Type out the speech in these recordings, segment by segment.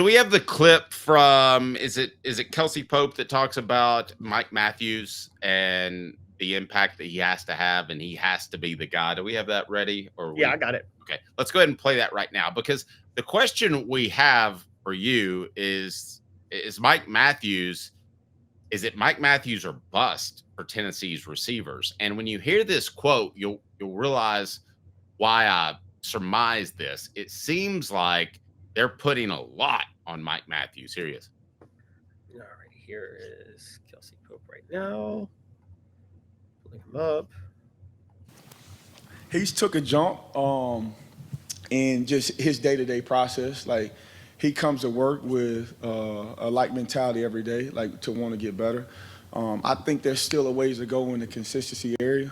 we have the clip from is it Kelsey Pope that talks about Mike Matthews and the impact that he has to have, and he has to be the guy? Do we have that ready? Yeah, I got it. Okay, let's go ahead and play that right now, because the question we have for you is Mike Matthews, is it Mike Matthews or bust for Tennessee's receivers? And when you hear this quote, you'll realize why I surmise this. It seems like they're putting a lot on Mike Matthews. Here he is. All right, here is Kelsey Pope right now. Pulling him up. He's took a jump in just his day-to-day process. Like, he comes to work with a like mentality every day, like to want to get better. I think there's still a ways to go in the consistency area.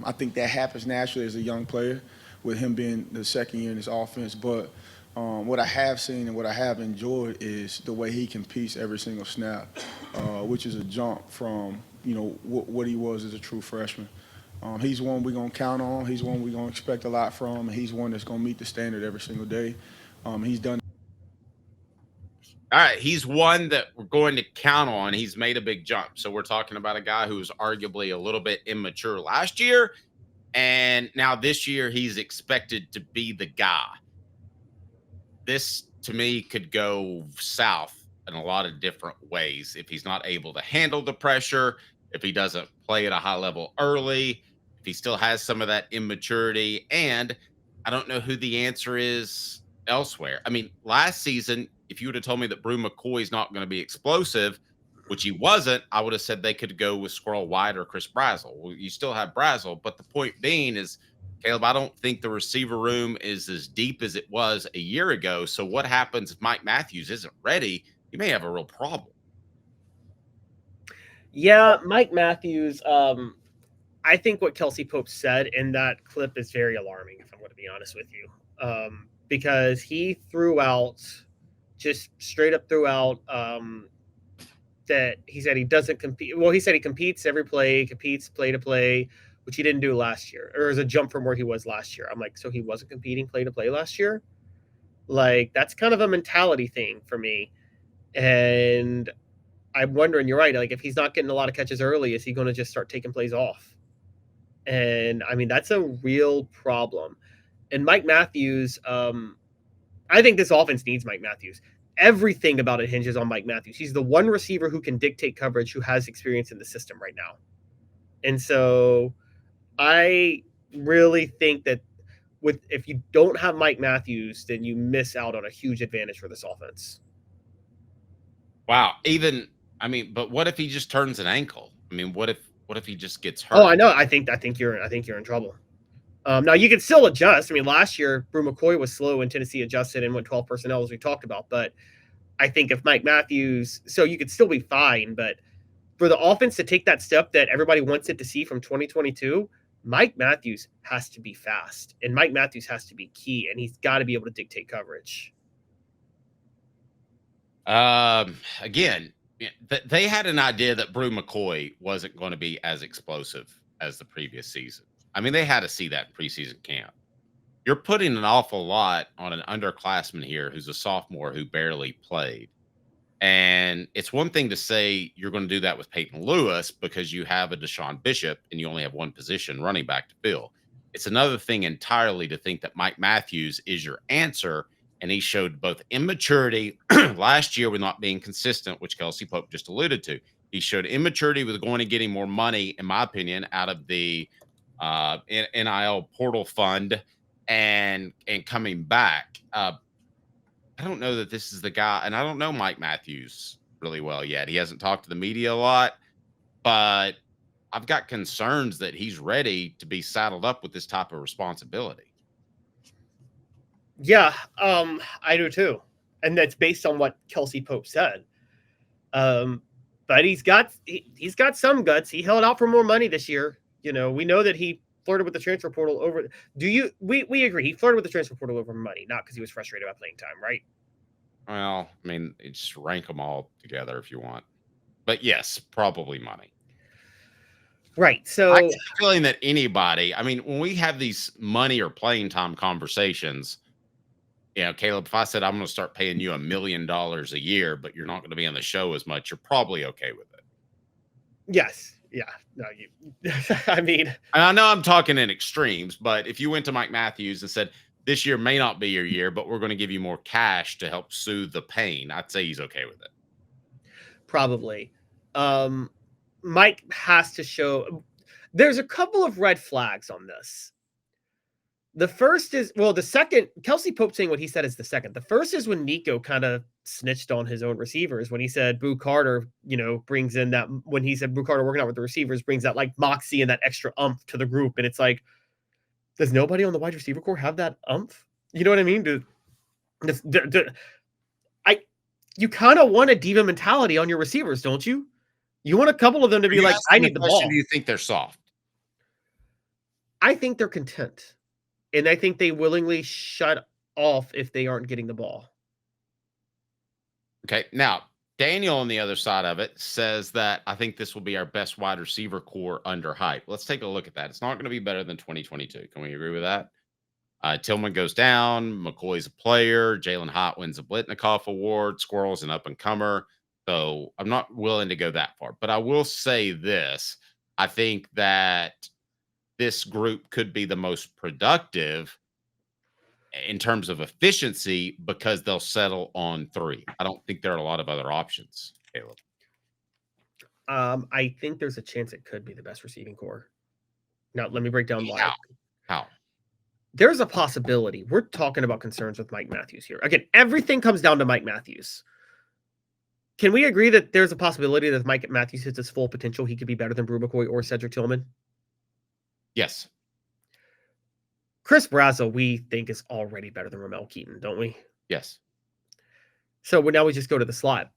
I think that happens naturally as a young player with him being the second year in his offense. But what I have seen and what I have enjoyed is the way he competes every single snap, which is a jump from, what he was as a true freshman. He's one we're going to count on. He's one we're going to expect a lot from. And he's one that's going to meet the standard every single day. He's done. All right, he's one that we're going to count on. He's made a big jump. So we're talking about a guy who was arguably a little bit immature last year, and now this year he's expected to be the guy. This, to me, could go south in a lot of different ways if he's not able to handle the pressure, if he doesn't play at a high level early, if he still has some of that immaturity. And I don't know who the answer is elsewhere. I mean, last season, if you would have told me that Brew McCoy is not going to be explosive, which he wasn't, I would have said they could go with Squirrel White or Chris Brazzell. Well, you still have Brazzell, but the point being is, Caleb, I don't think the receiver room is as deep as it was a year ago. So what happens if Mike Matthews isn't ready? You may have a real problem. Yeah, Mike Matthews. I think what Kelsey Pope said in that clip is very alarming, if I'm going to be honest with you, because he threw out, just straight up threw out, that he said he doesn't compete. Well, he said he competes every play, competes play to play, which he didn't do last year, or is a jump from where he was last year. I'm like, so he wasn't competing play to play last year? Like, that's kind of a mentality thing for me. And I'm wondering, you're right, like if he's not getting a lot of catches early, is he going to just start taking plays off? And I mean, that's a real problem. And Mike Matthews, I think this offense needs Mike Matthews. Everything about it hinges on Mike Matthews. He's the one receiver who can dictate coverage, who has experience in the system right now. And so I really think that if you don't have Mike Matthews, then you miss out on a huge advantage for this offense. Wow. But what if he just turns an ankle? I mean, what if he just gets hurt? Oh, I know. I think you're in trouble. Now you can still adjust. I mean, last year Brew McCoy was slow when Tennessee adjusted and went 12 personnel, as we talked about. But I think if Mike Matthews, so you could still be fine. But for the offense to take that step that everybody wants it to see from 2022, Mike Matthews has to be fast, and Mike Matthews has to be key, and he's got to be able to dictate coverage. Again, they had an idea that Brew McCoy wasn't going to be as explosive as the previous season. I mean, they had to see that in preseason camp. You're putting an awful lot on an underclassman here who's a sophomore who barely played. And it's one thing to say you're going to do that with Peyton Lewis because you have a Deshaun Bishop and you only have one position, running back, to fill. It's another thing entirely to think that Mike Matthews is your answer. And he showed both immaturity last year with not being consistent, which Kelsey Pope just alluded to. He showed immaturity with going and getting more money, in my opinion, out of the NIL portal fund and coming back. I don't know that this is the guy, and I don't know Mike Matthews really well yet. He hasn't talked to the media a lot, but I've got concerns that he's ready to be saddled up with this type of responsibility. Yeah, I do too. And that's based on what Kelsey Pope said. But he's got some guts. He held out for more money this year. You know, we know that he flirted with the transfer portal over. We agree he flirted with the transfer portal over money, not because he was frustrated about playing time, right? Well, I mean, just rank them all together if you want. But yes, probably money. Right. So I get the feeling that anybody, I mean, when we have these money or playing time conversations, Caleb, if I said I'm going to start paying you $1 million a year, but you're not going to be on the show as much, you're probably okay with it. Yes. Yeah. No, I mean, and I know I'm talking in extremes, but if you went to Mike Matthews and said, this year may not be your year, but we're going to give you more cash to help soothe the pain, I'd say he's okay with it. Probably. Mike has to show. There's a couple of red flags on this. The first is, well, the second, Kelsey Pope saying what he said is the second. The first is when Nico kind of snitched on his own receivers when he said Boo Carter, brings in that, when he said Boo Carter working out with the receivers brings that like moxie and that extra umph to the group. And it's like, does nobody on the wide receiver core have that umph? You know what I mean? You kind of want a diva mentality on your receivers, don't you? You want a couple of them to be like, I need the ball. Do you think they're soft? I think they're content. And I think they willingly shut off if they aren't getting the ball. Okay. Now, Daniel on the other side of it says that I think this will be our best wide receiver core under hype. Let's take a look at that. It's not going to be better than 2022. Can we agree with that? Tillman goes down. McCoy's a player. Jalen Hott wins a Blitnikoff Award. Squirrel's an up-and-comer. So I'm not willing to go that far. But I will say this. I think that this group could be the most productive in terms of efficiency because they'll settle on 3. I don't think there are a lot of other options, Caleb. I think there's a chance it could be the best receiving core. Now, let me break down why. How? There's a possibility. We're talking about concerns with Mike Matthews here. Again, everything comes down to Mike Matthews. Can we agree that there's a possibility that if Mike Matthews hits his full potential, he could be better than Brew McCoy or Cedric Tillman? Yes. Chris Brazo, we think, is already better than Ramel Keaton, don't we? Yes. So now we just go to the slot.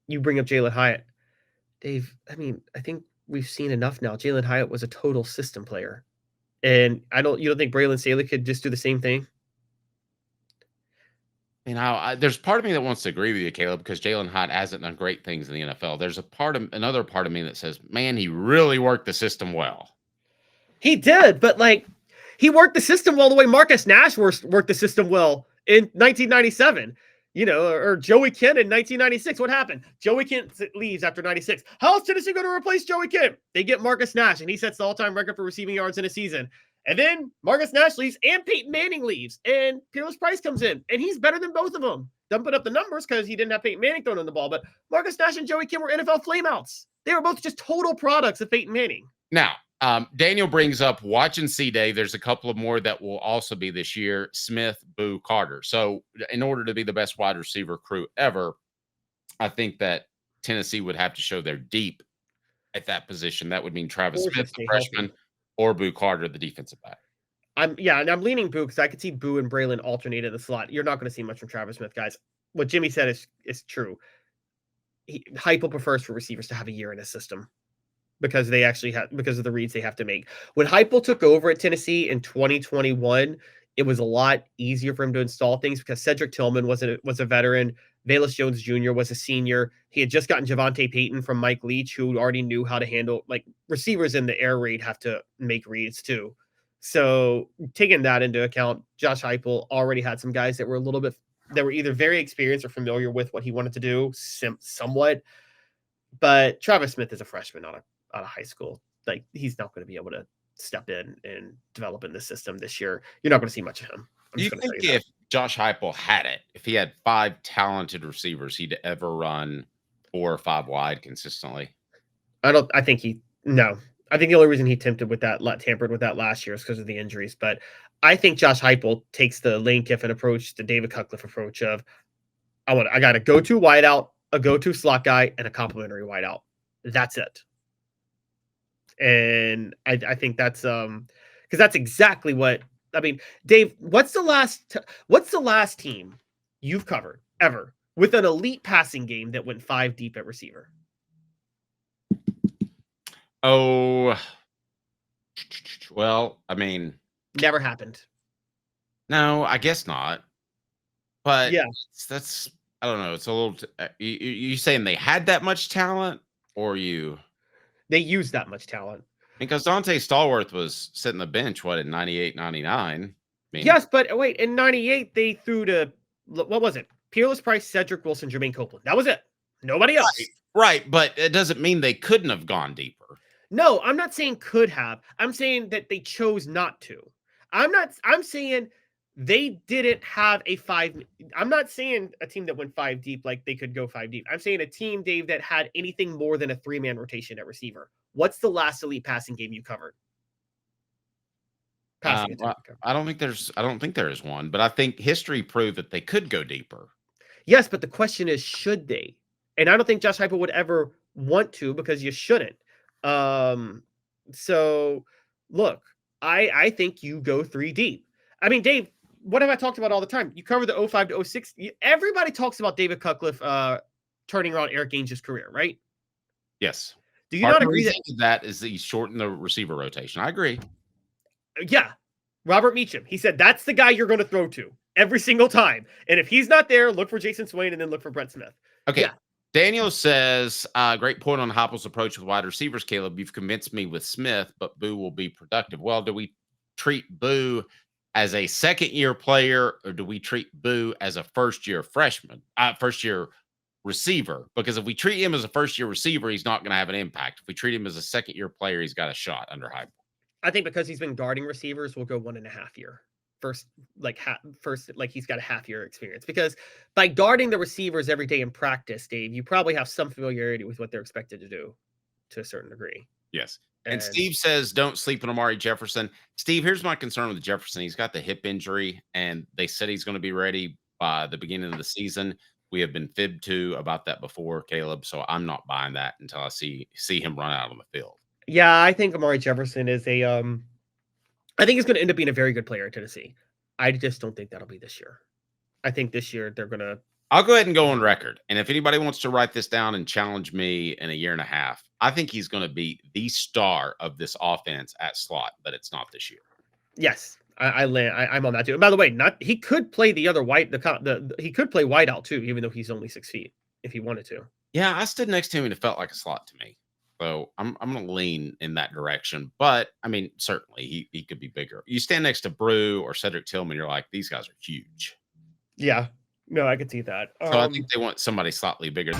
You bring up Jalen Hyatt. Dave, I mean, I think we've seen enough now. Jalen Hyatt was a total system player. And you don't think Braylon Staley could just do the same thing? There's part of me that wants to agree with you, Caleb, because Jalen Hyatt hasn't done great things in the NFL. There's another part of me that says, man, he really worked the system well. He did, but he worked the system well the way Marcus Nash worked the system well in 1997. Or Joey Kent in 1996. What happened? Joey Kent leaves after 96. How is Tennessee going to replace Joey Kent? They get Marcus Nash, and he sets the all-time record for receiving yards in a season. And then Marcus Nash leaves, and Peyton Manning leaves, and Peerless Price comes in, and he's better than both of them. Doesn't put up the numbers because he didn't have Peyton Manning throwing in the ball, but Marcus Nash and Joey Kent were NFL flameouts. They were both just total products of Peyton Manning. Now, Daniel brings up Watch and See Day. There's a couple of more that will also be this year. Smith, Boo, Carter. So in order to be the best wide receiver crew ever, I think that Tennessee would have to show they're deep at that position. That would mean Travis Smith, the freshman, or Boo Carter, the defensive back. I'm leaning Boo because I could see Boo and Braylon alternate in the slot. You're not going to see much from Travis Smith, guys. What Jimmy said is true. Heupel prefers for receivers to have a year in his system, because they actually because of the reads they have to make. When Heupel took over at Tennessee in 2021, it was a lot easier for him to install things because Cedric Tillman was a veteran. Velus Jones Jr. was a senior. He had just gotten Javonte Payton from Mike Leach, who already knew how to handle, receivers in the air raid have to make reads too. So taking that into account, Josh Heupel already had some guys that were either very experienced or familiar with what he wanted to do somewhat. But Travis Smith is a freshman out of high school. He's not going to be able to step in and develop in this system this year. You're not going to see much of him. Do you think if Josh Heupel had it, if he had 5 talented receivers, he'd ever run 4 or 5 wide consistently? No. I think the only reason he tampered with that last year is because of the injuries. But I think Josh Heupel takes the Lane Kiffin approach, the David Cutcliffe approach of, I got a go-to wideout, a go-to slot guy, and a complimentary wideout. That's it. And I think that's because that's exactly what I mean. Dave, what's the last team you've covered ever with an elite passing game that went 5 deep at receiver? Oh, well, I mean, never happened. No, I guess not. But yeah, that's I don't know. It's a little. You saying they had that much talent, or they used that much talent? Because Dante Stallworth was sitting the bench, in 98, 99? mean, Yes, but wait, in 98, they threw to, what was it? Peerless Price, Cedric Wilson, Jermaine Copeland. That was it. Nobody else. right, but it doesn't mean they couldn't have gone deeper. No, I'm not saying could have. I'm saying that they chose not to. I'm saying they didn't have a five. I'm not saying a team that went 5 deep like they could go 5 deep. I'm saying a team, Dave, that had anything more than a 3-man rotation at receiver. What's the last elite passing game you covered? Passing Well, I don't think there is one, but I think history proved that they could go deeper. Yes, but the question is, should they? And I don't think Josh Heupel would ever want to, because you shouldn't. So look, I think you go 3 deep. I mean, Dave, what have I talked about all the time? You cover the 05 to 06. Everybody talks about David Cutcliffe turning around Eric Ainge's career, right? Yes. Do you not agree that is that he shortened the receiver rotation? I agree. Yeah. Robert Meacham, he said that's the guy you're going to throw to every single time. And if he's not there, look for Jason Swain and then look for Brett Smith. Okay. Yeah. Daniel says, great point on Heupel's approach with wide receivers, Caleb. You've convinced me with Smith, but Boo will be productive. Well, do we treat Boo as a second-year player, or do we treat Boo as a first-year freshman, first-year receiver? Because if we treat him as a first-year receiver, he's not going to have an impact. If we treat him as a second-year player, he's got a shot under Heupel. I think because he's been guarding receivers, we'll go 1.5 year. First, he's got a half-year experience. Because by guarding the receivers every day in practice, Dave, you probably have some familiarity with what they're expected to do to a certain degree. Yes. And Steve says, don't sleep on Amari Jefferson. Steve, here's my concern with Jefferson. He's got the hip injury, and they said he's going to be ready by the beginning of the season. We have been fibbed to about that before, Caleb, so I'm not buying that until I see him run out on the field. Yeah, I think Amari Jefferson is I think he's going to end up being a very good player at Tennessee. I just don't think that'll be this year. I think this year they're going to. I'll go ahead and go on record. And if anybody wants to write this down and challenge me in a year and a half, I think he's going to be the star of this offense at slot, but it's not this year. Yes, I'm on that too. And by the way, he could play the other he could play wide out too, even though he's only 6 feet if he wanted to. Yeah, I stood next to him and it felt like a slot to me. So I'm going to lean in that direction. But, I mean, certainly he could be bigger. You stand next to Brew or Cedric Tillman, you're like, these guys are huge. Yeah. No, I could see that. So I think they want somebody slightly bigger.